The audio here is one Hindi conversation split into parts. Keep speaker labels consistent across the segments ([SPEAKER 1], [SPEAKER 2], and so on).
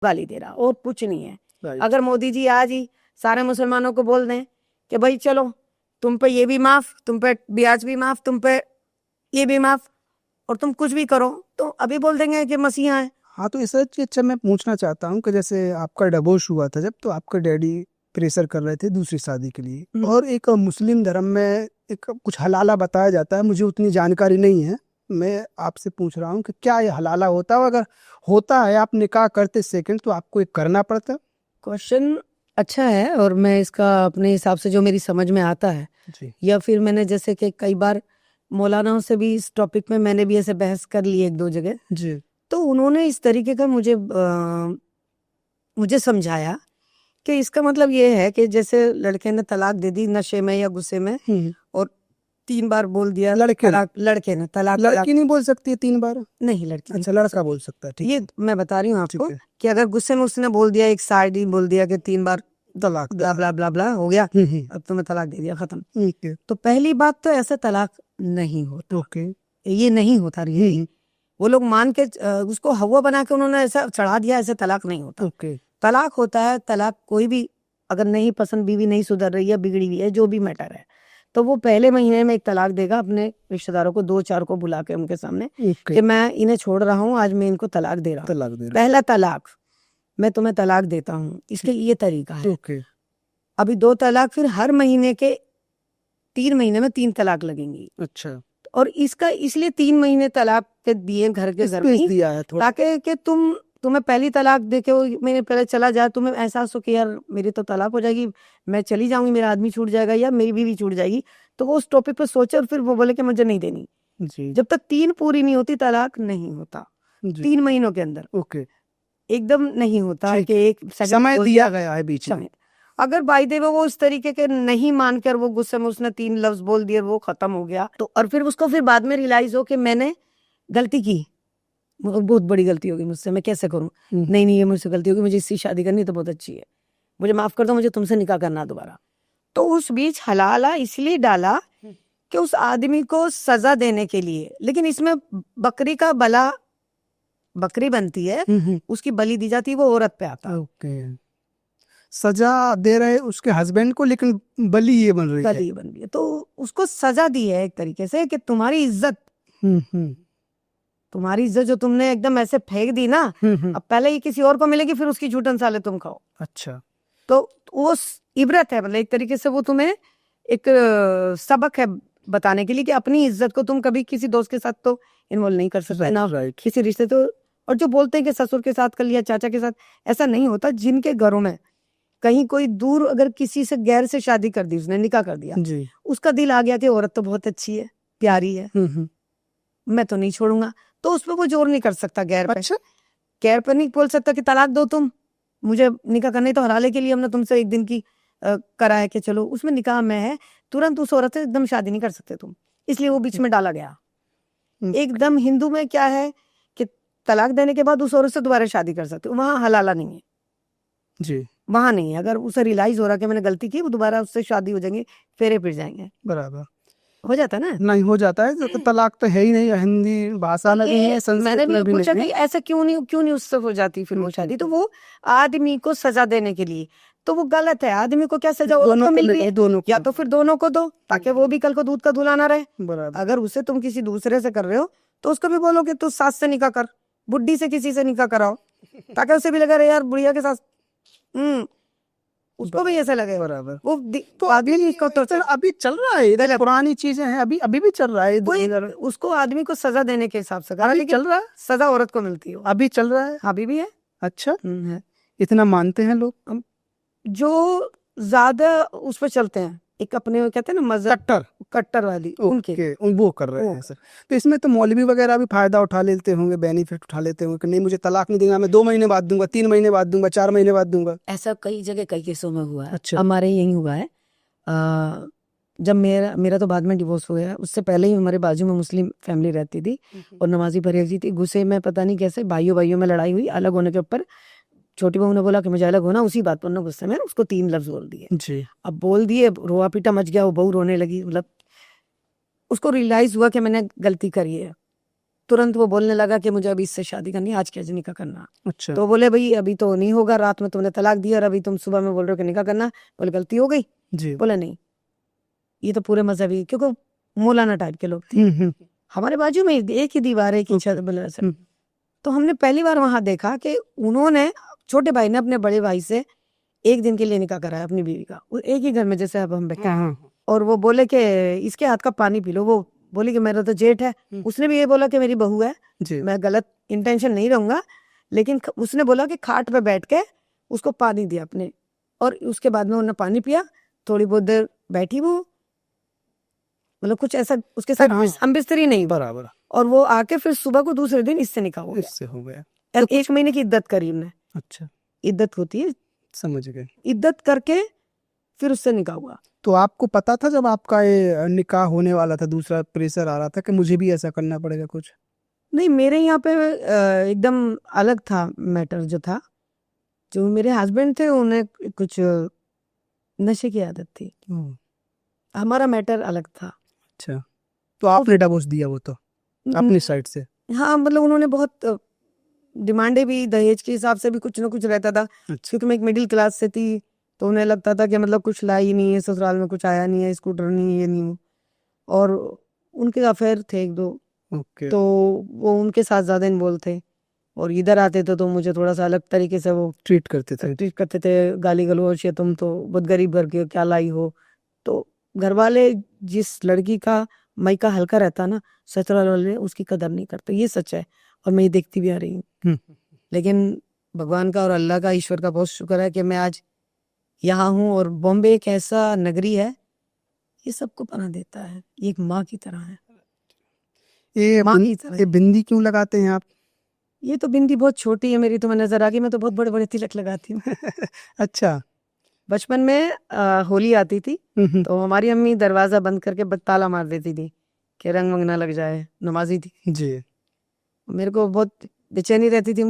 [SPEAKER 1] गाली दे रहा और कुछ नहीं है।
[SPEAKER 2] राइट।
[SPEAKER 1] अगर मोदी जी आज ही सारे मुसलमानों को बोल दें कि भाई चलो तुम पे ये भी माफ, तुम पे ब्याज भी माफ, तुम पे ये भी माफ, और तुम कुछ भी करो, तो अभी बोल देंगे कि मसीहा है।
[SPEAKER 2] हाँ, तो इस अच्छा मैं पूछना चाहता हूँ कि जैसे आपका डिवोर्स हुआ था जब, तो आपका डैडी प्रेशर कर रहे थे दूसरी शादी के लिए, और एक मुस्लिम धर्म में एक कुछ हलाला बताया जाता है, मुझे उतनी जानकारी नहीं है, मैं आपसे पूछ रहा हूँ कि क्या ये हलाला होता है? अगर होता है, आप निकाह करते सेकंड, तो आपको एक करना पड़ता?
[SPEAKER 1] क्वेश्चन अच्छा है, और मैं इसका अपने हिसाब से जो मेरी समझ में आता है
[SPEAKER 2] जी
[SPEAKER 1] या फिर मैंने जैसे कि कई बार मौलानाओं से भी इस टॉपिक में मैंने भी ऐसे बहस कर ली एक दो जगह,
[SPEAKER 2] जी
[SPEAKER 1] तो उन्होंने इस तरीके का मुझे समझाया कि इसका मतलब ये है कि जैसे लड़के ने तलाक दे दी नशे में या गुस्से में, और 3 बार बोल दिया
[SPEAKER 2] लड़के
[SPEAKER 1] लड़के ने तलाक,
[SPEAKER 2] लड़की नहीं बोल सकती है 3 बार?
[SPEAKER 1] नहीं लड़की
[SPEAKER 2] अच्छा, लड़का बोल सकता है, ठीक
[SPEAKER 1] ये
[SPEAKER 2] है।
[SPEAKER 1] मैं बता रही हूँ आपको
[SPEAKER 2] ठीक है।
[SPEAKER 1] कि अगर गुस्से में उसने बोल दिया, एक साइड ही बोल दिया कि 3 बार
[SPEAKER 2] तलाक
[SPEAKER 1] ब्ला ब्ला ब्ला ब्ला हो गया, अब तुम्हें तलाक दे दिया, खत्म।
[SPEAKER 2] ठीक है।
[SPEAKER 1] तो पहली बात तो ऐसा तलाक नहीं होता,
[SPEAKER 2] ओके।
[SPEAKER 1] ये नहीं होता रियली। वो लोग मान के उसको हवा बना के उन्होंने ऐसा चढ़ा दिया, ऐसे तलाक नहीं होता।
[SPEAKER 2] ओके।
[SPEAKER 1] तलाक होता है, तलाक कोई भी अगर नहीं पसंद, बीवी नहीं सुधर रही है, बिगड़ी हुई है, जो भी मैटर है, तो वो पहले महीने में एक तलाक देगा अपने रिश्तेदारों को 2-4 को बुला के उनके सामने कि मैं इन्हें छोड़ रहा हूँ, आज मैं इनको तलाक दे रहा हूँ, पहला तलाक, मैं तुम्हें तलाक देता हूँ, इसके ये तरीका है।
[SPEAKER 2] ओके।
[SPEAKER 1] अभी 2 तलाक, फिर हर महीने के 3 महीने में 3 तलाक लगेंगी।
[SPEAKER 2] अच्छा,
[SPEAKER 1] और इसका इसलिए 3 महीने तलाक के दिए घर के घर में
[SPEAKER 2] दिया है थोड़ा,
[SPEAKER 1] ताकि कि तुम्हें पहली तलाक देके वो महीने पहले चला जाए, तुम्हें एहसास हो कि यार मेरी तो तलाक हो जाएगी, मैं चली जाऊंगी, मेरा आदमी छूट जाएगा या मेरी बीवी छूट जाएगी, तो वो उस टॉपिक पे सोचे और फिर वो बोले कि मुझे नहीं देनी।
[SPEAKER 2] जी
[SPEAKER 1] जब तक 3 पूरी नहीं होती तलाक नहीं होता, 3 महीनों के अंदर
[SPEAKER 2] ओके,
[SPEAKER 1] एकदम नहीं होता कि एक
[SPEAKER 2] समय दिया गया है बीच में।
[SPEAKER 1] अगर बाई दे वो उस तरीके के नहीं मानकर वो गुस्से में उसने 3 लफ्ज बोल दिए, वो खत्म हो गया, तो और फिर उसको फिर बाद में रियलाइज हो कि मैंने गलती की, बहुत बड़ी गलती होगी मुझसे, मैं कैसे करूं, नहीं ये मुझसे गलती होगी, मुझे इससे शादी करनी तो बहुत अच्छी है, मुझे माफ कर दो, मुझे तुमसे निकाह करना दोबारा। तो उस बीच हलाला इसलिए डाला कि उस आदमी को सजा देने के लिए, लेकिन इसमें बकरी का बला, बकरी बनती है, उसकी बलि दी जाती है, वो औरत पे आता है।
[SPEAKER 2] ओके, सजा दे रहे उसके हस्बैंड को, लेकिन बलि ये बन रही है,
[SPEAKER 1] बलि बन रही है, तो उसको सजा दी है एक तरीके से कि तुम्हारी इज्जत, तुम्हारी इज्जत जो तुमने एकदम ऐसे फेंक दी ना, अब पहले ही किसी और को मिलेगी, फिर उसकी झूठन साले तुम खाओ।
[SPEAKER 2] अच्छा,
[SPEAKER 1] तो वो इबरत है, मतलब एक तरीके से वो तुम्हें एक सबक है बताने के लिए कि अपनी इज्जत को तुम कभी किसी दोस्त के साथ तो इन्वॉल्व नहीं कर सकते ना, किसी रिश्ते तो। और जो बोलते हैं कि ससुर के साथ कर लिया, चाचा के साथ, ऐसा नहीं होता। जिनके घरों में कहीं कोई दूर अगर किसी से गैर से शादी कर दी, उसने निकाह कर दिया जी, उसका दिल आ गया कि औरत तो बहुत अच्छी है, प्यारी है, मैं तो नहीं छोड़ूंगा, तो उसमें कोई जोर नहीं कर सकता गैर पे। अच्छा? गैर पर नहीं बोल सकता कि तलाक दो तुम, मुझे निकाह करने, तो हलाले के लिए हमने तुमसे एक दिन की करा है कि चलो, उसमें निकाह में है, तुरंत उस औरत से एकदम शादी नहीं कर सकते तुम, इसलिए वो बीच में डाला गया। एकदम हिंदू में क्या है कि तलाक देने के बाद उस औरत से दोबारा शादी कर सकते हो, वहां हलाला नहीं है जी, वहां नहीं है। अगर उसे रियलाइज हो रहा कि मैंने गलती की, वो दोबारा उससे शादी हो जाएंगे, फेरे फिर जाएंगे,
[SPEAKER 2] बराबर
[SPEAKER 1] हो जाता है ना।
[SPEAKER 2] नहीं हो जाता है, तो तलाक तो है ही नहीं, हिंदी भाषा में नहीं है, संस्कृत में भी
[SPEAKER 1] पूछा
[SPEAKER 2] नहीं
[SPEAKER 1] कि ऐसा क्यों नहीं उससे हो जाती फिर वो शादी, तो वो आदमी को सजा देने के लिए, तो वो गलत है। आदमी को क्या सजा, दोनों को मिल रही है, दोनों या तो फिर दोनों को दो, ताकि वो भी कल को दूध का धुला ना रहे। अगर उसे तुम किसी दूसरे से कर रहे हो, तो उसको भी बोलो कि तू सास से निकाह कर, बुढ़ी से किसी से निकाह कराओ, ताकि उसे भी लगा रहे यार बुढ़िया के साथ, उसको भी ऐसा लगे बराबर। वो तो अभी तो
[SPEAKER 2] अभी चल रहा है इधर, पुरानी चीजें हैं, अभी भी चल रहा है
[SPEAKER 1] उसको आदमी को सजा देने के हिसाब से करा, लेकिन
[SPEAKER 2] चल रहा है,
[SPEAKER 1] सजा औरत को मिलती है,
[SPEAKER 2] अभी चल रहा है,
[SPEAKER 1] अभी भी है।
[SPEAKER 2] अच्छा
[SPEAKER 1] है,
[SPEAKER 2] इतना मानते हैं लोग
[SPEAKER 1] जो ज्यादा उस पर चलते हैं, एक अपने कहते हैं ना मजहब कट्टर वाली, उनके
[SPEAKER 2] वो कर रहे हैं सर। तो इसमें तो मौलवी वगैरह भी फायदा उठा लेते होंगे, बेनिफिट उठा लेते होंगे कि नहीं मुझे तलाक नहीं देगा, मैं 2 महीने बाद दूंगा, 3 महीने बाद दूंगा, 4 महीने बाद दूंगा।
[SPEAKER 1] ऐसा कई जगह कई केसों में हुआ है।
[SPEAKER 2] अच्छा।
[SPEAKER 1] हमारे यही हुआ है। जब मेरा तो बाद में डिवोर्स हो गया, उससे पहले ही हमारे बाजू में मुस्लिम फैमिली रहती थी और नमाजी परहेजी थी। गुस्से में पता नहीं कैसे भाइयों में लड़ाई हुई, अलग होने के ऊपर छोटी बहू ने बोला कि मुझे अलग होना, उसी बात पर उन्होंने गुस्से में उसको 3 लफ्ज बोल दिए जी। अब बोल दिए, रोआ पीटा मच गया, वो बहू रोने लगी, मतलब उसको रियलाइज हुआ कि मैंने गलती करी है, तुरंत वो बोलने लगा कि मुझे अभी इससे शादी करनी है, आज कैसे निकाह करना।
[SPEAKER 2] अच्छा।
[SPEAKER 1] तो बोले भाई अभी तो नहीं होगा, रात में तुमने तलाक दिया और अभी तुम सुबह में बोल रहे हो कि निकाह करना। बोले गलती हो गई।
[SPEAKER 2] जी।
[SPEAKER 1] बोला नहीं, ये तो पूरे मजहबी, क्योंकि मौलाना टाइप के लोग थे। हमारे बाजू में एक ही दीवार है, एक ही छत, बोले ऐसे। तो हमने पहली बार वहां देखा कि उन्होंने, छोटे भाई ने अपने बड़े भाई से एक दिन के लिए निकाह कराया अपनी बीवी का, वो एक ही घर में जैसे अब हम बैठे हैं। और वो बोले कि इसके हाथ का पानी पी लो। वो बोली कि मेरा तो जेठ है। उसने भी ये बोला कि मेरी बहू है,
[SPEAKER 2] जी।
[SPEAKER 1] मैं गलत इंटेंशन नहीं रहूंगा, लेकिन उसने बोला कि खाट पे बैठ के उसको पानी दिया अपने, और उसके बाद में उन्होंने पानी पिया। थोड़ी बहुत देर बैठी वो, मतलब कुछ ऐसा उसके साथ हम बिस्तरी नहीं
[SPEAKER 2] बराबर।
[SPEAKER 1] और वो आके फिर सुबह को दूसरे दिन इससे निकाह हो गया।
[SPEAKER 2] इससे हो गया।
[SPEAKER 1] तो 1 महीने की इद्दत करी हमने।
[SPEAKER 2] अच्छा,
[SPEAKER 1] इद्दत होती है,
[SPEAKER 2] समझ गए।
[SPEAKER 1] इद्दत करके फिर उससे निकाह हुआ।
[SPEAKER 2] तो आपको पता था जब आपका ये निकाह होने वाला था, दूसरा प्रेशर आ रहा था कि मुझे भी ऐसा करना पड़ेगा कुछ?
[SPEAKER 1] नहीं, मेरे यहाँ पे एकदम अलग था मैटर जो था। जो मेरे हस्बैंड थे उन्हें कुछ नशे की आदत थी, हमारा मैटर अलग था।
[SPEAKER 2] अच्छा, तो आपने डिवोर्स दिया वो तो अपनी साइड से?
[SPEAKER 1] हाँ, मतलब उन्होंने बहुत डिमांडें भी, दहेज के हिसाब से भी कुछ ना कुछ रहता था।
[SPEAKER 2] अच्छा।
[SPEAKER 1] क्योंकि मैं एक मिडिल क्लास से थी, तो उन्हें लगता था कि मतलब कुछ ला ही नहीं है, ससुराल में कुछ आया नहीं है, स्कूटर नहीं है, ये नहीं। और उनके अफेयर थे 1-2,
[SPEAKER 2] ओके।
[SPEAKER 1] तो वो उनके साथ ज्यादा इन्वॉल्व थे। और इधर आते थे तो मुझे थोड़ा सा अलग तरीके से वो
[SPEAKER 2] ट्रीट करते थे।
[SPEAKER 1] ट्रीट करते थे, गाली गलौज, या तुम तो बहुत गरीब घर के क्या लाई हो। तो घर वाले जिस लड़की का मायका हल्का रहता ना, ससुराल वाले उसकी कदर नहीं करते, ये सच है। और मैं ये देखती भी आ रही हूँ। लेकिन भगवान का और अल्लाह का, ईश्वर का बहुत शुक्र है कि मैं आज यहाँ हूँ। और बॉम्बे एक ऐसा नगरी है, ये सबको पनाह देता है, ये एक माँ की तरह है, माँ की तरह।
[SPEAKER 2] ये बिंदी क्यों लगाते हैं आप?
[SPEAKER 1] ये तो बिंदी बहुत छोटी है मेरी, तो मैं नजर आ गई, मैं तो बहुत बड़े बड़े तिलक लगाती हूँ।
[SPEAKER 2] अच्छा।
[SPEAKER 1] बचपन में होली आती थी तो हमारी अम्मी दरवाजा बंद करके ताला मार देती थी कि रंग वंग ना लग जाए, नमाजी थी
[SPEAKER 2] जी।
[SPEAKER 1] मेरे को बहुत बेचैनी रहती थी,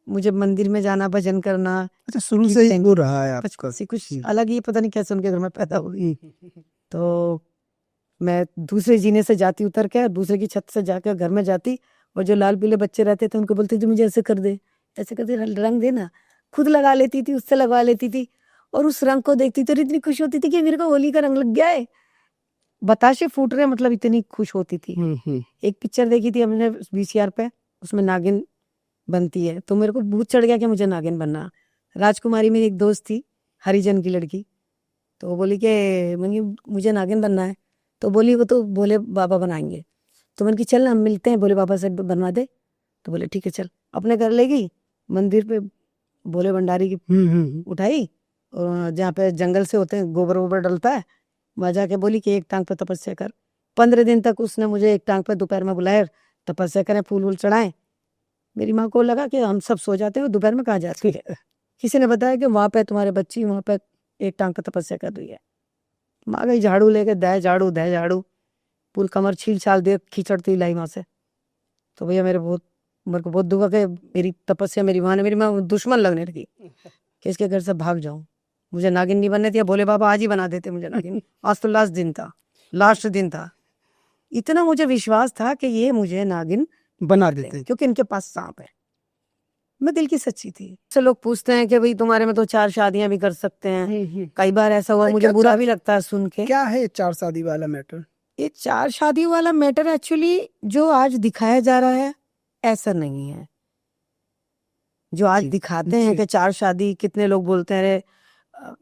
[SPEAKER 1] मुझे मंदिर में जाना, भजन करना।
[SPEAKER 2] अच्छा, शुरू से ही वो रहा है आपका?
[SPEAKER 1] बचपन से कुछ अलग ही, पता नहीं कैसे उनके घर में पैदा हुई। तो मैं दूसरे जीने से जाती, उतर के दूसरे की छत से जाकर घर में जाती, और जो लाल पीले बच्चे रहते थे उनको बोलती थी मुझे ऐसे कर दे, ऐसे कर दे, रंग देना। खुद लगा लेती थी, उससे लगवा लेती थी, और उस रंग को देखती तो इतनी खुश होती थी कि मेरे को होली का रंग लग गया है, बताशे फूट रहे, मतलब इतनी खुश होती थी। एक पिक्चर देखी थी हमने VCR पे, उसमें नागिन बनती है, तो मेरे को भूत चढ़ गया कि मुझे नागिन बनना। राजकुमारी मेरी एक दोस्त थी, हरिजन की लड़की, तो वो बोली कि मुझे नागिन बनना है। तो बोली वो तो भोले बाबा बनाएंगे, तो मैंने कि चल हम मिलते हैं, भोले बाबा से बनवा दे। तो बोले ठीक है चल। अपने घर ले गई, मंदिर पे भोले भंडारी की उठाई, और जहाँ पे जंगल से होते हैं गोबर वोबर डलता है, वहाँ जाके बोली कि एक टांग पे तपस्या कर। 15 दिन तक उसने मुझे एक टांग पे दोपहर में बुलाया, तपस्या करें, फूल वूल चढ़ाए। मेरी माँ को लगा कि हम सब सो जाते हैं, दोपहर में कहाँ जाती है। किसी ने बताया कि वहाँ पे तुम्हारे बच्ची वहाँ पे एक टांग पे तपस्या कर रही है। माँ गई झाड़ू लेके, दे झाड़ू, पूल कमर छील छाल दे, खींचड़ती लाई वहाँ से। तो भैया मेरे को बहुत दुख है, मेरी तपस्या मेरी माँ दुश्मन लगने लगी कि इसके घर से भाग जाऊं। मुझे नागिन नहीं बनने दिया, भोले बाबा आज ही बना देते मुझे नागिन। आज तो लास्ट दिन था। इतना मुझे विश्वास था कि ये मुझे नागिन
[SPEAKER 2] बना देते,
[SPEAKER 1] क्योंकि इनके पास सांप है। मैं दिल की सच्ची थी। से लोग पूछते हैं कि भाई तुम्हारे में तो 4 शादियां भी कर सकते हैं। कई बार ऐसा हुआ, मुझे बुरा भी लगता है सुन के।
[SPEAKER 2] क्या है 4 शादी वाला मैटर?
[SPEAKER 1] ये 4 शादी वाला मैटर एक्चुअली जो आज दिखाया जा रहा है ऐसा नहीं है। जो आज दिखाते हैं कि 4 शादी, कितने लोग बोलते हैं,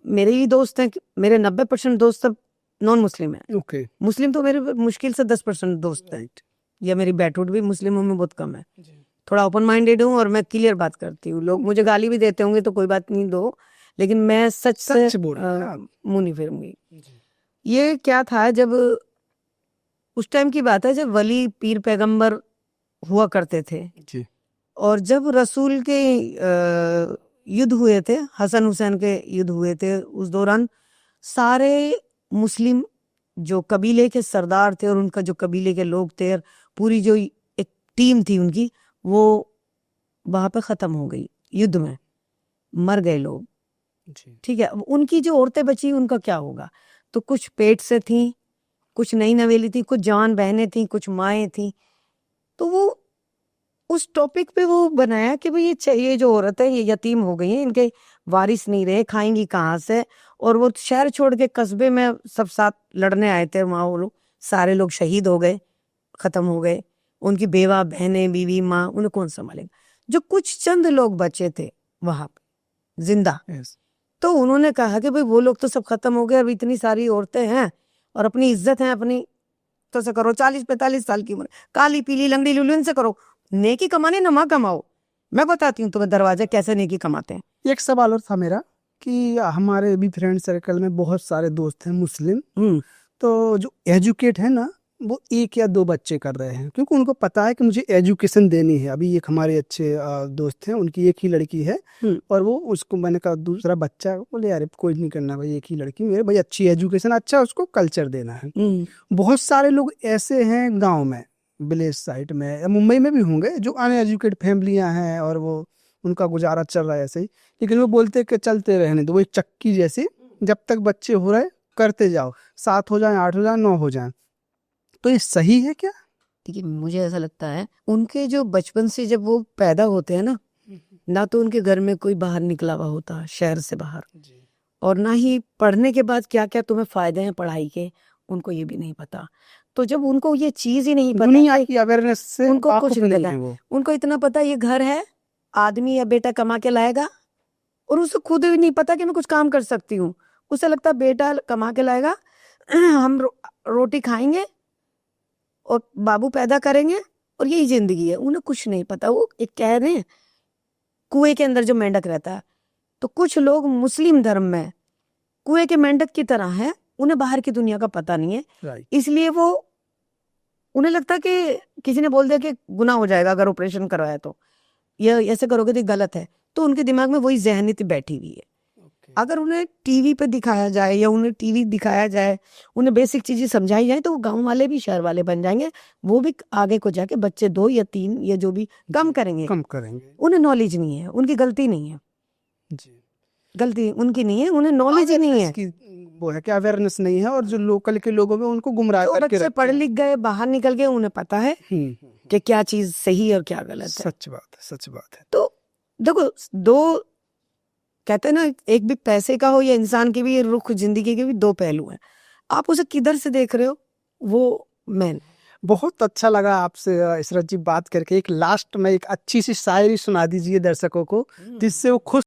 [SPEAKER 1] मेरे ही दोस्त हैं, मेरे 90% दोस्त सब नॉन मुस्लिम है।
[SPEAKER 2] ओके।
[SPEAKER 1] मुस्लिम तो मेरे मुश्किल से 10% दोस्त है, या मेरी बैठउड भी मुस्लिमों में बहुत कम है। थोड़ा ओपन माइंडेड हूँ और मैं क्लियर बात करती हूँ। लोग मुझे गाली भी देते होंगे तो कोई बात नहीं दो, लेकिन मैं सच से मुंह नहीं फेरूंगी। ये क्या था, जब उस टाइम की बात है जब वली पीर पैगंबर हुआ करते थे
[SPEAKER 2] जी।
[SPEAKER 1] और जब रसूल के युद्ध हुए थे, हसन हुसैन के युद्ध हुए थे, उस दौरान सारे मुस्लिम जो कबीले के सरदार थे और उनका जो कबीले के लोग थे, पूरी जो एक टीम थी उनकी, वो वहां पे खत्म हो गई, युद्ध में मर गए लोग। ठीक है, उनकी जो औरतें बची उनका क्या होगा? तो कुछ पेट से थी, कुछ नई नवेली थी, कुछ जवान बहनें थी, कुछ माएँ थी। तो वो उस टॉपिक पे वो बनाया कि भाई ये जो औरत है ये यतीम हो गई है, इनके वारिस नहीं रहे, खाएंगी कहाँ से। और वो शहर छोड़ के कस्बे में सब साथ लड़ने आए थे, वहाँ वो लोग सारे लोग शहीद हो गए, खत्म हो गए। उनकी बेवा बहनें बीवी माँ उन्हें कौन संभालेगा। जो कुछ चंद लोग बचे थे वहां पे जिंदा,
[SPEAKER 2] Yes.
[SPEAKER 1] तो उन्होंने कहा कि भाई वो लोग तो सब खत्म हो गए, अब इतनी सारी औरतें हैं और अपनी इज्जत है अपनी, तो से करो 40-45 साल की उम्र, काली पीली लंगड़ी लुली, इनसे करो, नेकी कमाने ना माँ कमाओ। मैं बताती हूँ तुम्हें दरवाजे कैसे नेकी कमाते हैं।
[SPEAKER 2] एक सवाल और था मेरा कि हमारे भी फ्रेंड सर्कल में बहुत सारे दोस्त हैं मुस्लिम, तो जो एजुकेट है ना वो 1 या 2 बच्चे कर रहे हैं, क्योंकि उनको पता है कि मुझे एजुकेशन देनी है। अभी एक हमारे अच्छे दोस्त हैं, उनकी एक ही लड़की है और वो उसको, मैंने कहा दूसरा बच्चा, बोले यार कोई नहीं करना भाई, एक ही लड़की, मेरे भाई अच्छी एजुकेशन, अच्छा उसको कल्चर देना है। बहुत सारे लोग ऐसे हैं गाँव में, विलेज साइड में या मुंबई में भी होंगे, जो अनएजुकेटेड फैमिलियां हैं और वो उनका गुजारा चल रहा है ऐसे ही, लेकिन वो बोलते हैं कि चलते रहने दो, वो एक चक्की जैसी, जब तक बच्चे हो रहे करते जाओ, 7 हो जाए 8 हो जाए 9 हो जाए। तो ये सही है क्या?
[SPEAKER 1] देखिए मुझे ऐसा लगता है उनके जो बचपन से जब वो पैदा होते हैं ना तो उनके घर में कोई बाहर निकला हुआ होता शहर से बाहर, और ना ही पढ़ने के बाद क्या क्या तुम्हें फायदे हैं पढ़ाई के, उनको ये भी नहीं पता। तो जब उनको ये चीज ही नहीं पता,
[SPEAKER 2] दुनिया की अवेयरनेस से
[SPEAKER 1] उनको कुछ
[SPEAKER 2] वाकिफ
[SPEAKER 1] नहीं
[SPEAKER 2] नहीं
[SPEAKER 1] पता
[SPEAKER 2] है वो।
[SPEAKER 1] उनको इतना पता ये घर है, आदमी या बेटा कमा के लाएगा, और उसे खुद भी नहीं पता कि मैं कुछ काम कर सकती हूँ। उसे लगता बेटा कमा के लाएगा, हम रोटी खाएंगे और बाबू पैदा करेंगे और यही जिंदगी है। उन्हें कुछ नहीं पता। वो एक कह रहे हैं कुएं के अंदर जो मेंढक रहता है, तो कुछ लोग मुस्लिम धर्म में कुएं के मेंढक की तरह है, उन्हें बाहर की दुनिया का पता नहीं है।
[SPEAKER 2] राइट।
[SPEAKER 1] इसलिए वो उन्हें लगता है कि किसी ने बोल दिया कि गुनाह हो जाएगा अगर ऑपरेशन करवाया, तो ये ऐसे करोगे तो गलत है, तो उनके दिमाग में वही ज़हनीत बैठी हुई है। अगर उन्हें टीवी पे दिखाया जाए या उन्हें टीवी दिखाया जाए, उन्हें बेसिक चीजें समझाई जाए, तो वो गांव वाले भी शहर वाले बन जाएंगे। वो भी आगे को जाके बच्चे 2 या 3 या जो भी कम करेंगे।
[SPEAKER 2] कम करेंगे।
[SPEAKER 1] उन्हें नॉलेज नहीं है, उनकी गलती नहीं है,
[SPEAKER 2] जी।
[SPEAKER 1] गलती उनकी नहीं है, उन्हें नॉलेज ही नहीं है।
[SPEAKER 2] इसकी वो है कि अवेयरनेस नहीं है, और जो लोकल के लोगों में उनको गुमराह
[SPEAKER 1] जो
[SPEAKER 2] करके
[SPEAKER 1] बच्चे
[SPEAKER 2] रखते
[SPEAKER 1] पढ़
[SPEAKER 2] हैं।
[SPEAKER 1] लिख गए बाहर निकल गए, उन्हें पता है कि क्या चीज सही है और क्या गलत है।
[SPEAKER 2] सच बात है, सच बात है।
[SPEAKER 1] तो देखो, दो कहते हैं ना, एक भी पैसे का हो या इंसान की भी, रुख जिंदगी के भी 2 पहलू हैं। आप उसे किधर से देख रहे हो, वो मैन।
[SPEAKER 2] बहुत अच्छा लगा आपसे इशरत जी बात करके। एक लास्ट में एक अच्छी सी शायरी सुना दीजिए दर्शकों को, जिससे वो खुश